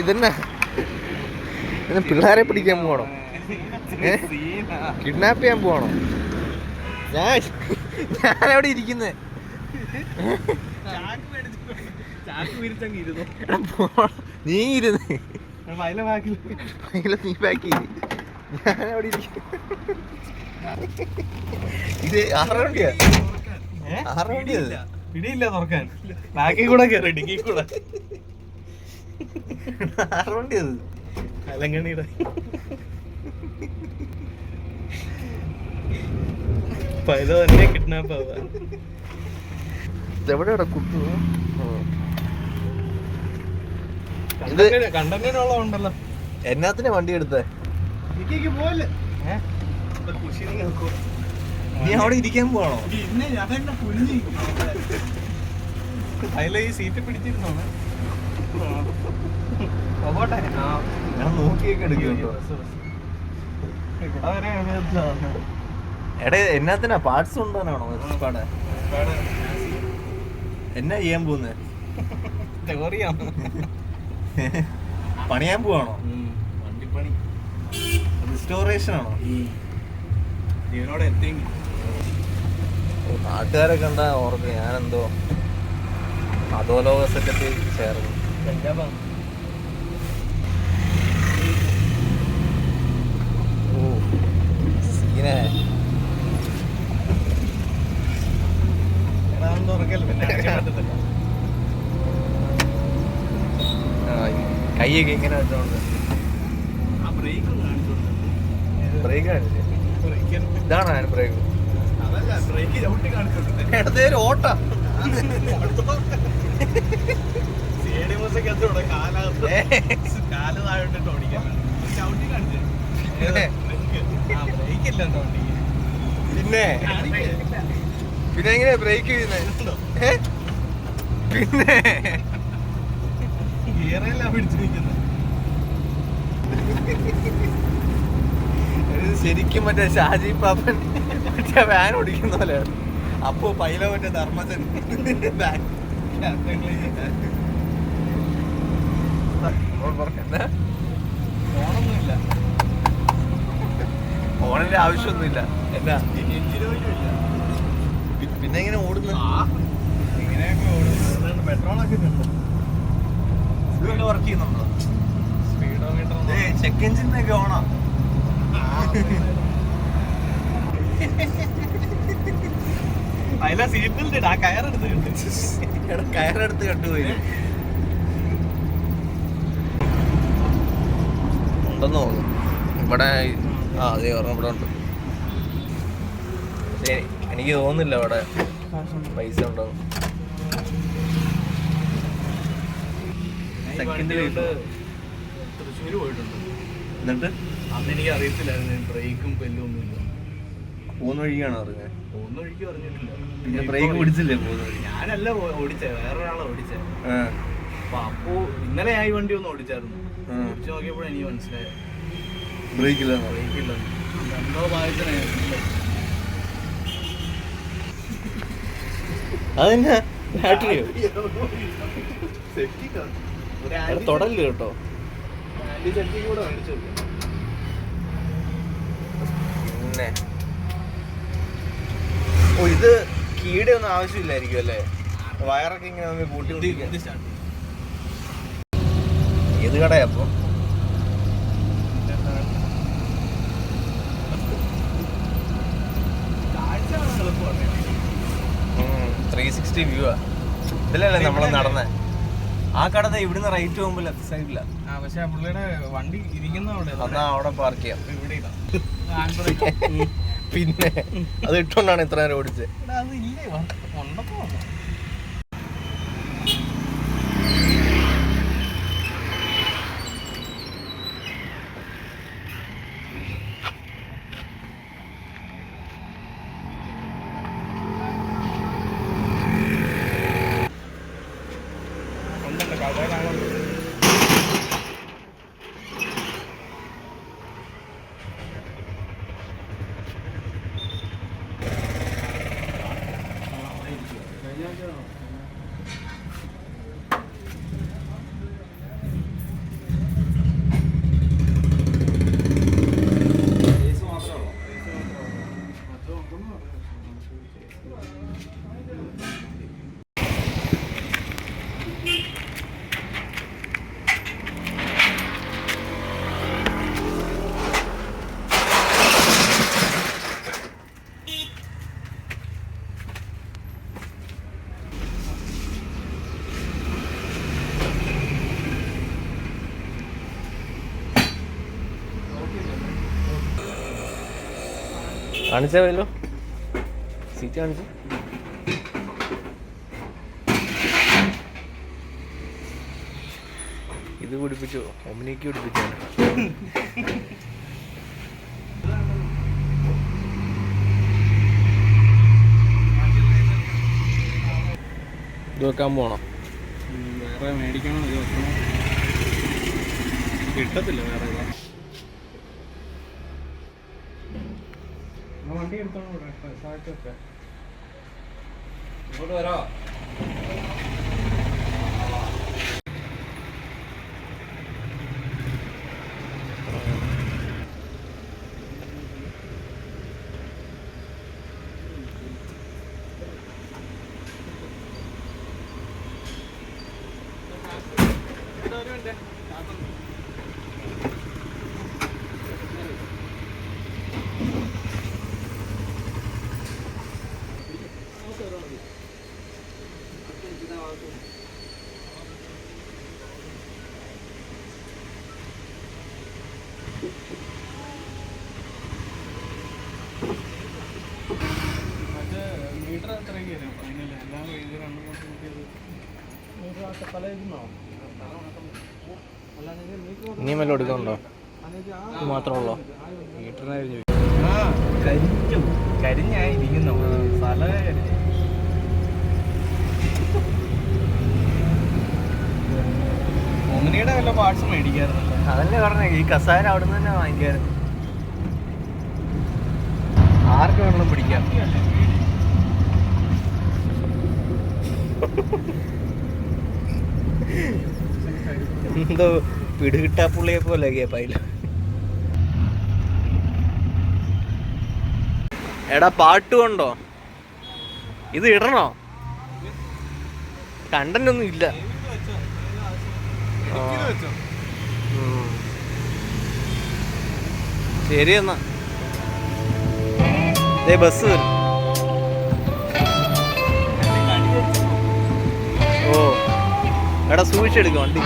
ഇതന്നെ പിള്ളേരെ പിടിക്കാൻ പോകണം, കിഡ്നാപ്പ് ചെയ്യാൻ പോകണം. ഞാനവിടെ ഇരിക്കുന്നേ. നീ ഇരുന്ന് നീ ബാക്കി, ഞാനവിടെ ഇരിക്കും. ഇത് 6 വണ്ടിയാ, 6 വണ്ടിയാ. പിടിയില്ല തുറക്കാൻ, ബാക്കിൽ കൂടെ കയറി ഡിക്കി കൂടെ. 6 വണ്ടി അത് അലങ്കണിയുടെ പൈല തന്നെ കിഡ്നാപ്പ് ആവാ. എവിടെയാ കുട്ടു? കണ്ടന്റിനുള്ളതുണ്ടല്ലോ. എന്നാത്തിനാ വണ്ടി എടുത്തേ? പോലെ നീ അവിടെ ഇരിക്കാൻ പോകണോ? അതിലെ ഈ സീറ്റ് പിടിച്ചിരുന്നോ? ഞാൻ നോക്കിയൊക്കെ എടുക്കും. എടേ എന്നാത്തിനാ പാർട്സ് കൊണ്ടുവന്നാണോ? എന്നാ ചെയ്യാൻ പോകുന്നേ? പണിയാൻ പോവാണോ? വണ്ടിപ്പണി റിസ്റ്റോറേഷൻ ആണോ? ജീവനോടെ എത്തി. നാട്ടുകാരെ കണ്ടാ ഓർക്കും ഞാനെന്തോ അധോലോക സെറ്റപ്പിൽ ചേർന്നു. ഓ സീനെ. കൈയൊക്കെ ഇങ്ങനെ വെച്ചോണ്ട് ബ്രേക്ക് കാണിച്ചേ. ഇതാണ് ഞാൻ ബ്രേക്ക്. ഇടത്തേര് ഓട്ട പിന്നെ പിന്നെ എങ്ങനെയാ ബ്രേക്ക് ചെയ്യുന്നത്? പിന്നെ ശരിക്കും മറ്റേ ഷാജി പാപ്പൻ മറ്റേ വാൻ ഓടിക്കുന്ന പോലെ. അപ്പോ പൈല മറ്റേ ധർമ്മജൻ ഫോണൊന്നുമില്ല, ഫോണിന്റെ ആവശ്യമൊന്നുമില്ല. എന്നാ പിന്നെ എങ്ങനെ ഓടുന്നു? ഇങ്ങനെയൊക്കെ ഓടുന്നു. പെട്രോളൊക്കെ വർക്ക് ചെയ്യുന്നുണ്ടോ? സ്പീഡോമീറ്റർ ചെക്ക് എഞ്ചിനൊക്കെ ഓണോ? അതില സീറ്റിൽ ആ കയറെടുത്ത് കയറെടുത്ത് കണ്ടുപോയി ഉണ്ടെന്ന് തോന്നുന്നു ഇവിടെ. ആ അതെ ഓർമ്മ ഇവിടെ ഉണ്ട്. ശരി, എനിക്ക് തോന്നുന്നില്ല അവിടെ പൈസ ഉണ്ടോ. തൃശ്ശൂര് പോയിട്ടുണ്ട്. എന്നിട്ട് അന്ന് എനിക്ക് അറിയത്തില്ലായിരുന്നു ബ്രേക്കും പെല്ലും ഒന്നുമില്ല. പോകുന്ന വഴിക്കാണ് അറിഞ്ഞത്? പോകുന്ന വഴിക്ക് പറഞ്ഞിട്ടില്ല. പിന്നെ ബ്രേക്ക് പിടിച്ചില്ലേ പോകുന്ന വഴി? ഞാനല്ല ഓടിച്ചേ, വേറൊരാളെ ഓടിച്ചേ. അപ്പോ ഇന്നലെ ഞാൻ ഈ വണ്ടി ഒന്ന് ഓടിച്ചായിരുന്നു. ഓടിച്ചു നോക്കിയപ്പോഴാണ് എനിക്ക് മനസ്സിലായത് ബ്രേക്കില്ല. ബ്രേക്കില്ല, എന്തോ ഭാഗ്യത്തിന്. അതെന്നാ ബാറ്ററിയോ? തൊടല് കേട്ടോ. പിന്നെ ഓ ഇത് കീടെ ഒന്നും ആവശ്യമില്ലായിരിക്കും അല്ലേ? വയറൊക്കെ ഇങ്ങനെ നമുക്ക് കൂട്ടി. ഏത് കടയാ അപ്പൊ? 360 വ്യൂ ആ. ഇതിലല്ലേ നമ്മള് നടന്നേ? ആ കടന്ന് ഇവിടുന്ന് റൈറ്റ് പോകുമ്പോ ലെഫ്റ്റ് സൈഡിലാ. പക്ഷെ പുള്ളിയുടെ വണ്ടി ഇരിക്കുന്ന എന്നാ അവിടെ പാർക്ക് ചെയ്യാം. പിന്നെ അത് ഇട്ടോണ്ടാണ് ഇത്ര നേരം ഓടിച്ചത്. കാണിച്ചല്ലോ സീറ്റ് കാണിച്ചു. ഇത് പിടിപ്പിച്ചു, ഒമിനിക്ക് പിടിപ്പിച്ചാണ്. ഇത് വെക്കാൻ പോണോ? വേറെ മേടിക്കണം, ഇത് വെക്കണം. കിട്ടത്തില്ല വേറെ. വണ്ടി എടുത്തോളൂ. ഇങ്ങോട്ട് വരാ. മീറ്റർ എത്രയൊക്കെ വരും? അതിനല്ലേ എല്ലാം ഇത് രണ്ടും മീറ്റർ പല ഇതുണ്ടോ? ഇനിയും വല്ലതും എടുക്കുന്നുണ്ടോ? ഇത് മാത്രമുള്ളോ? മീറ്ററിനായിരുന്നു കരിഞ്ഞായിരിക്കുന്നു. സ്ഥലം കരിഞ്ഞ. ഒമിനിയുടെ വല്ല പാർട്സ് മേടിക്കാറുണ്ട്. അതല്ലേ പറഞ്ഞേ, ഈ കസാര അവിടെ നിന്ന് തന്നെ വാങ്ങിക്കാറ്. ആർക്ക് വേണമെങ്കിലും പിടിക്കാം. എന്തോ പിടികിട്ടാ പുള്ളിയെ പോലെ പൈല. എടാ പാട്ട് കൊണ്ടോ? ഇത് ഇടണോ? കണ്ടന്റ് ഒന്നും ഇല്ല. ശരി എന്നാ. ബസ് വരും. ഓ എടാ സൂക്ഷിച്ചെടുക്കും വണ്ടി.